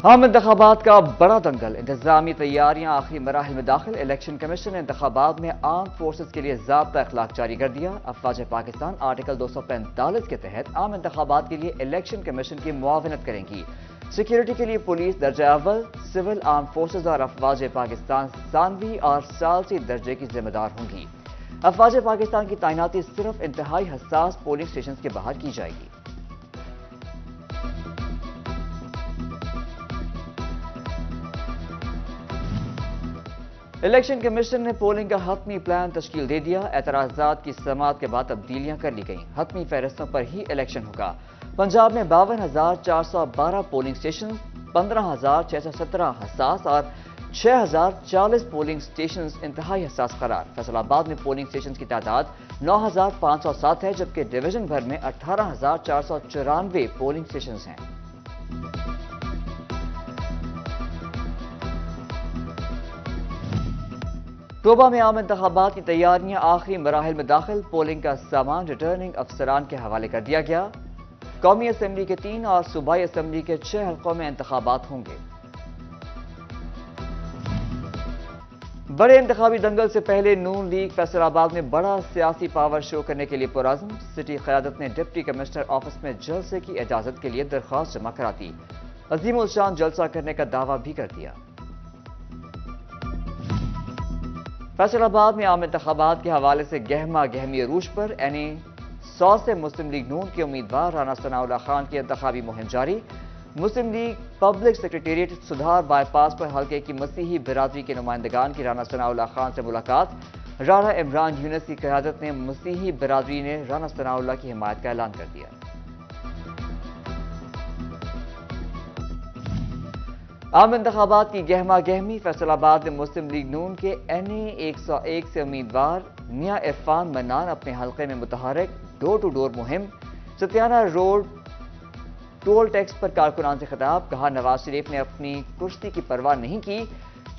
عام انتخابات کا بڑا دنگل، انتظامی تیاریاں آخری مراحل میں داخل۔ الیکشن کمیشن نے انتخابات میں آرم فورسز کے لیے ضابطہ اخلاق جاری کر دیا۔ افواج پاکستان آرٹیکل 245 کے تحت عام انتخابات کے لیے الیکشن کمیشن کی معاونت کریں گی۔ سیکیورٹی کے لیے پولیس درجہ اول، سول آرم فورسز اور افواج پاکستان ثانوی اور ثالثی درجے کی ذمہ دار ہوں گی۔ افواج پاکستان کی تعیناتی صرف انتہائی حساس پولنگ اسٹیشنز کے باہر کی جائے گی۔ الیکشن کمیشن نے پولنگ کا حتمی پلان تشکیل دے دیا۔ اعتراضات کی سماعت کے بعد تبدیلیاں کر لی گئیں۔ حتمی فہرستوں پر ہی الیکشن ہوگا۔ پنجاب میں 52,412 پولنگ اسٹیشن، 15,617 حساس اور 6,040 پولنگ اسٹیشنز انتہائی حساس قرار۔ فیصل آباد میں پولنگ اسٹیشنز کی تعداد 9,507 ہے، جبکہ ڈویژن بھر میں 18,494 پولنگ اسٹیشنز ہیں۔ طوبہ میں عام انتخابات کی تیاریاں آخری مراحل میں داخل۔ پولنگ کا سامان ریٹرننگ افسران کے حوالے کر دیا گیا۔ قومی اسمبلی کے 3 اور صوبائی اسمبلی کے 6 حلقوں میں انتخابات ہوں گے۔ بڑے انتخابی دنگل سے پہلے نون لیگ فیصل آباد میں بڑا سیاسی پاور شو کرنے کے لیے پرعزم۔ سٹی قیادت نے ڈپٹی کمشنر آفس میں جلسے کی اجازت کے لیے درخواست جمع کرا دی۔ عظیم الشان جلسہ کرنے کا دعویٰ بھی کر دیا۔ فیصل آباد میں عام انتخابات کے حوالے سے گہما گہمی عروج پر۔ این اے 100 سے مسلم لیگ نون کے امیدوار رانا ثناء اللہ خان کی انتخابی مہم جاری۔ مسلم لیگ پبلک سیکریٹریٹ سدھار بائی پاس پر حلقے کی مسیحی برادری کے نمائندگان کی رانا ثناء اللہ خان سے ملاقات۔ رانا عمران یونس کی قیادت میں مسیحی برادری نے رانا ثناء اللہ کی حمایت کا اعلان کر دیا۔ عام انتخابات کی گہما گہمی۔ فیصل آباد میں مسلم لیگ نون کے این اے 101 سے امیدوار میاں عرفان منان اپنے حلقے میں متحرک۔ ڈور ٹو ڈور مہم۔ ستیانہ روڈ ٹول ٹیکس پر کارکنان سے خطاب۔ کہا نواز شریف نے اپنی کرسی کی پرواہ نہیں کی،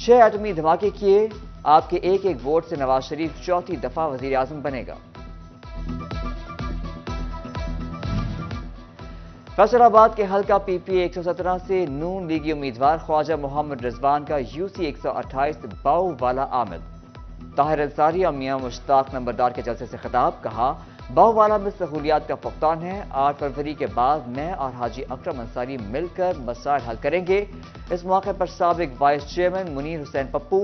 6 ایٹمی دھماکے کیے۔ آپ کے ایک ایک ووٹ سے نواز شریف چوتھی دفعہ وزیر اعظم بنے گا۔ فیصل آباد کے حلقہ پی پی 117 سے نون لیگی امیدوار خواجہ محمد رضوان کا یو سی 128 باؤ والا آمد۔ طاہر انصاری اور میاں مشتاق نمبردار کے جلسے سے خطاب۔ کہا باؤ والا میں سہولیات کا فقدان ہے، 8 فروری کے بعد میں اور حاجی اکرم انصاری مل کر مسائل حل کریں گے۔ اس موقع پر سابق وائس چیئرمین منیر حسین پپو،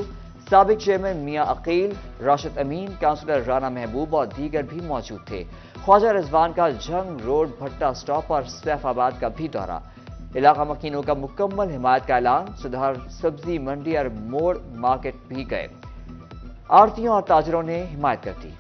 سابق چیئرمین میاں عقیل، راشد امین، کونسلر رانا محبوب اور دیگر بھی موجود تھے۔ خواجہ رضوان کا جھنگ روڈ بھٹہ سٹاپ اور سیف آباد کا بھی دورہ۔ علاقہ مکینوں کا مکمل حمایت کا اعلان۔ سدھار سبزی منڈی اور موڑ مارکیٹ بھی گئے۔ آڑتیوں اور تاجروں نے حمایت کر دی۔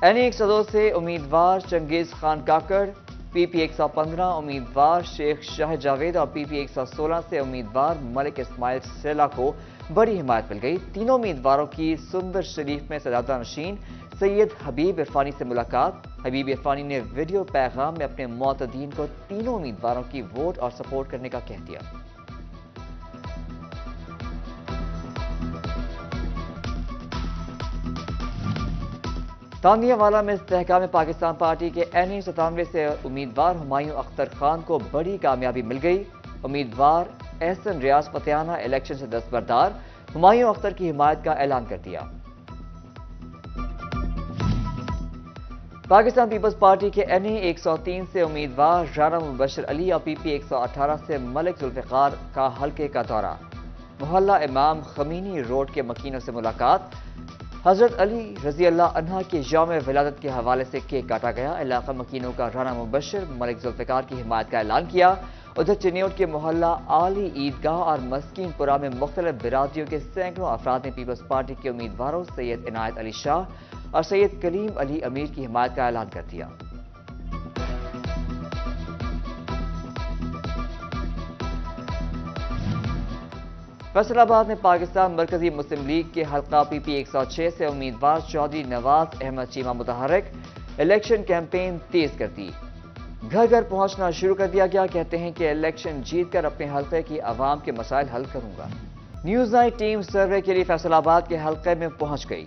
این اے 102 سے امیدوار چنگیز خان کاکڑ، پی پی 115 امیدوار شیخ شاہ جاوید اور پی پی 116 سے امیدوار ملک اسماعیل سیلا کو بڑی حمایت مل گئی۔ تینوں امیدواروں کی سندر شریف میں سجادہ نشین سید حبیب عرفانی سے ملاقات۔ حبیب عرفانی نے ویڈیو پیغام میں اپنے معتدین کو تینوں امیدواروں کی ووٹ اور سپورٹ کرنے کا کہہ دیا۔ تانیہ والا میں استحکام پاکستان پارٹی کے این اے 97 سے امیدوار ہمایوں اختر خان کو بڑی کامیابی مل گئی۔ امیدوار احسن ریاض فتیانہ الیکشن سے دستبردار، ہمایوں اختر کی حمایت کا اعلان کر دیا۔ پاکستان پیپلز پارٹی کے این اے 103 سے امیدوار رانا مبشر علی اور پی پی 118 سے ملک ذوالفقار کا حلقے کا دورہ۔ محلہ امام خمینی روڈ کے مکینوں سے ملاقات۔ حضرت علی رضی اللہ عنہ کی یوم ولادت کے حوالے سے کیک کاٹا گیا۔ علاقہ مکینوں کا رانا مبشر ملک ذوالفقار کی حمایت کا اعلان کیا۔ ادھر چنیوٹ کے محلہ عالی عیدگاہ اور مسکین پورہ میں مختلف برادریوں کے سینکڑوں افراد نے پیپلز پارٹی کے امیدواروں سید عنایت علی شاہ اور سید کلیم علی امیر کی حمایت کا اعلان کر دیا۔ فیصل آباد میں پاکستان مرکزی مسلم لیگ کے حلقہ پی پی 106 سے امیدوار چودھری نواز احمد چیمہ متحرک۔ الیکشن کیمپین تیز کر دی، گھر گھر پہنچنا شروع کر دیا گیا۔ کہتے ہیں کہ الیکشن جیت کر اپنے حلقے کی عوام کے مسائل حل کروں گا۔ نیوز نائٹ ٹیم سروے کے لیے فیصل آباد کے حلقے میں پہنچ گئی۔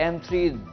M3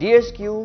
DHQ